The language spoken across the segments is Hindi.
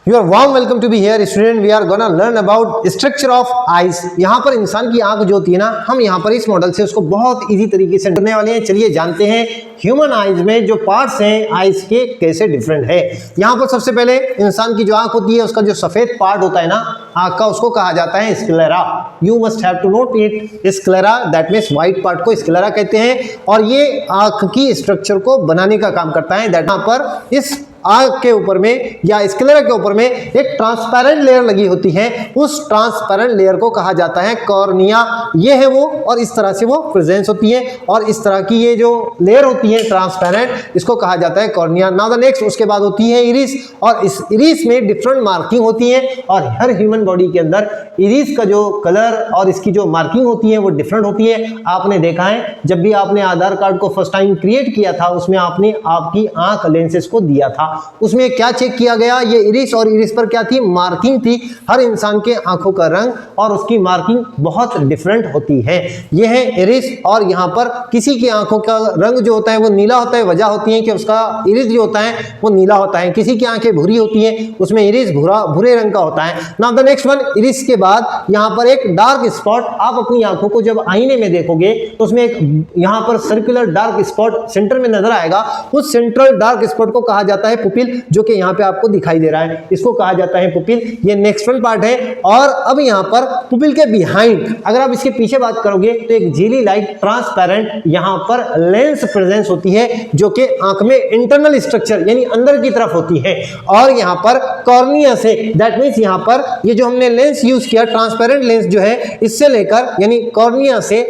You are warm welcome to be here, student. We are gonna learn about structure of eyes. यहाँ पर इंसान की आंख जो होती है ना, हम यहाँ पर इस मॉडल से उसको बहुत इजी तरीके से करने वाले हैं। चलिए जानते हैं ह्यूमन आइज में जो पार्ट्स हैं आइज के कैसे डिफरेंट है। यहाँ पर सबसे पहले इंसान की जो आंख होती है उसका जो सफेद पार्ट होता है ना आंख का, उसको कहा जाता है sclera. You must have to note it, sclera, that means white part को स्क्लेरा कहते हैं। और ये आंख की स्ट्रक्चर को बनाने का काम करता है। दैट यहाँ पर इस आंख के ऊपर में या स्क्लेरा के ऊपर में एक ट्रांसपेरेंट लेयर लगी होती है, उस ट्रांसपेरेंट लेयर को कहा जाता है कॉर्निया। ये है वो, और इस तरह से वो प्रेजेंस होती है, और इस तरह की ये जो लेयर होती है ट्रांसपेरेंट, इसको कहा जाता है कॉर्निया। नाउ द नेक्स्ट, उसके बाद होती है इरिस, और इस इरिस में डिफरेंट मार्किंग होती है, और हर ह्यूमन बॉडी के अंदर इरिस का जो कलर और इसकी जो मार्किंग होती है वो डिफरेंट होती है। आपने देखा है जब भी आपने आधार कार्ड को फर्स्ट टाइम क्रिएट किया था उसमें आपने आपकी आंख लेंसेज को दिया था, उसमें क्या चेक किया गया, ये इरिस, और इरिस पर क्या थी, मार्किंग थी। हर इंसान के आंखों का रंग और उसकी मार्किंग बहुत डिफरेंट होती है। ये है इरिस, और यहाँ पर किसी की आंखों का रंग जो होता है वो नीला होता है, वजह होती है कि उसका इरिस जो होता है वो नीला होता है। किसी की आंखें भूरी होती है, उसमें इरिस भूरे रंग का होता है। Now the next one, iris के बाद यहाँ पर एक डार्क स्पॉट, आप अपनी आंखों को जब आईने में देखोगे तो उसमें एक यहाँ पर सर्कुलर डार्क स्पॉट सेंटर में नजर आएगा। उस सेंट्रल डार्क स्पॉट को कहा जाता है पुपिल, जो कि यहाँ पे आपको दिखाई दे रहा है, इसको कहा जाता है पुपिल। ये नेक्स्ट वन पार्ट है। और अब यहाँ पर पुपिल के बिहाइंड अगर आप इसके पीछे बात करोगे तो एक जेली लाइक ट्रांसपेरेंट यहाँ पर लेंस प्रेजेंस होती है, जो कि आंख में इंटरनल स्ट्रक्चर यानी अंदर की तरफ होती है। और यहाँ पर कॉर्निया से, दैट मीन्स यहाँ पर ये जो हमने लेंस यूज किया ट्रांसपेरेंट लेंस जो है, इससे लेकर यानी कॉर्निया से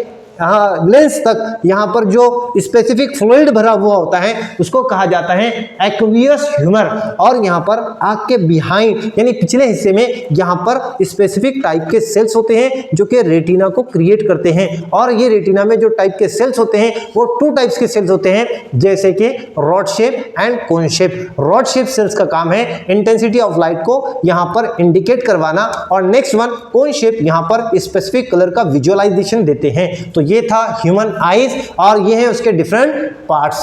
लेंस तक यहाँ पर जो स्पेसिफिक फ्लूइड भरा हुआ होता है उसको कहा जाता है एक्वियस ह्यूमर। और यहाँ पर आंख के बिहाइंड यानी पिछले हिस्से में यहाँ पर स्पेसिफिक टाइप के सेल्स होते हैं जो कि रेटिना को क्रिएट करते हैं। और ये रेटिना में जो टाइप के सेल्स होते हैं वो टू टाइप्स के सेल्स होते हैं, जैसे कि rod shape and cone shape. Rod shape cells का काम है इंटेंसिटी ऑफ लाइट को यहाँ पर इंडिकेट करवाना, और नेक्स्ट वन कोन शेप यहाँ पर स्पेसिफिक कलर का विजुअलाइजेशन देते हैं। तो ये था ह्यूमन आईज, और ये है उसके डिफरेंट पार्ट्स।